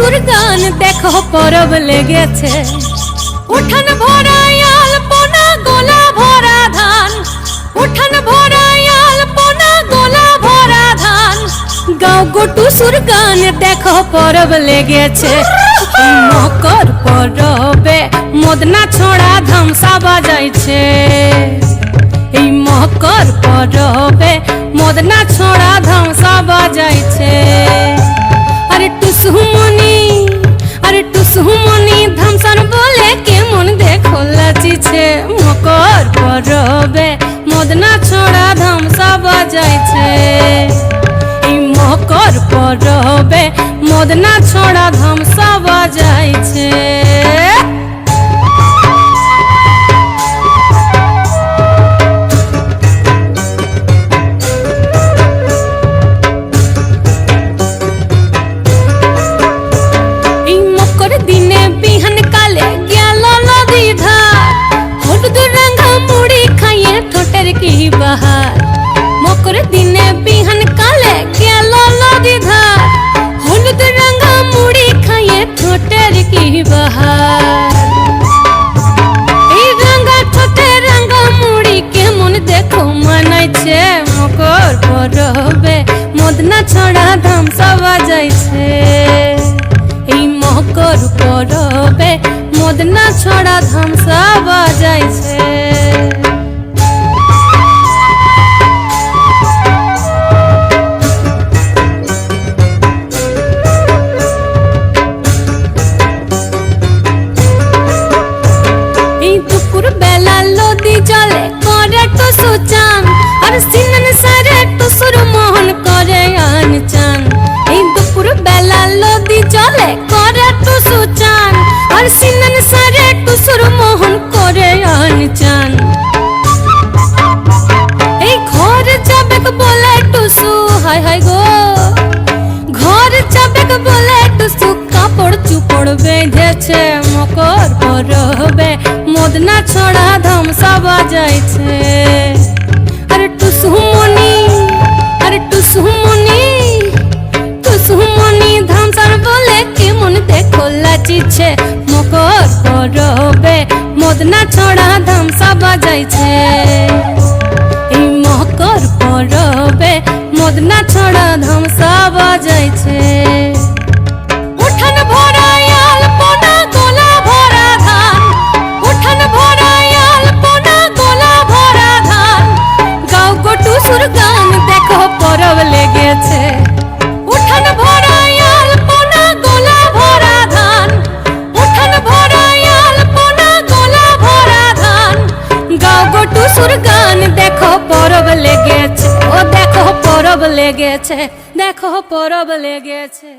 টুসুর গান দেখো পরব লেগেছে। উঠান ভরা আলপনা গোলা ভরা ধান, উঠান ভরা আলপনা গোলা ভরা ধান। গাও গো টুসুর গান দেখো পরব লেগেছে। মকর পরবে মদনা ছড়া ধামসা বাজাইছে। এই মকর পরবে মদনা ছড়া ধামসা বাজাইছে। আরে টুসুমনি, আরে টুসুমনি ধামসার বলে কেমন দেখো লাচিছে। মকর পরবে মদনা ছড়া ধামসা বাজাইছে। এই মকর পরবে মদনা ছড়া ধামসা বাজাইছে। দিনে বিহান কালে গেল নদী ধার, হলুদ রঙা মুড়ি খাইয়ে ঠোঁটের কি বাহার। মকর দিনে বিহান কালে গেল নদী ধার, হলুদ রঙা মুড়ি খাইয়ে ঠোঁটের কি বাহার। এই রঙা ঠোঁটে রঙা মুড়ি কেমন দেখো মানাইছে। মকর পরবে মদনা ছড়া ধামসা বাজাইছে। এই মকর পরবে মদনা ছড়া ধামসা বাজাইছে। এই দুপুর বেলা নদী জলে করে টুসু চান, আর সিনন সারে টুসুর মোহন করে আন চান। এই দুপুর বেলা নদী জলে করে টুসু চান, আর সিনন সারে টুসুর মোহন করে আন চান। এই ঘর যাবে বলে টুসু, হায় হায় গো ঘর যাবে বলে টুসু কাপড় চুপড় বেঁধেছে। মকর পরবে মদনা ছড়া ধামসা বাজাইছে। আরে টুসুমনি, আরে টুসুমনি, টুসুমনি ধামসার বলে কেমন দেখো লাচিছে। মকর পরবে মদনা ছড়া ধামসা বাজাইছে। এই মকর পরবে মদনা ছড়া ধামসা বাজাইছে। উঠান ভরা আলপনা গোলা ভরা ধান, উঠান ভরা আলপনা গোলা ভরা ধান। গাও গো টুসুর গান দেখো পরব লেগেছে। উঠান ভরা আলপনা গোলা ভরা ধান, উঠান ভরা আলপনা গোলা ভরা ধান। গাও গো টুসুর গান দেখো পরব লেগেছে। ও দেখো পরব লেগেছে, দেখো পরব লেগেছে।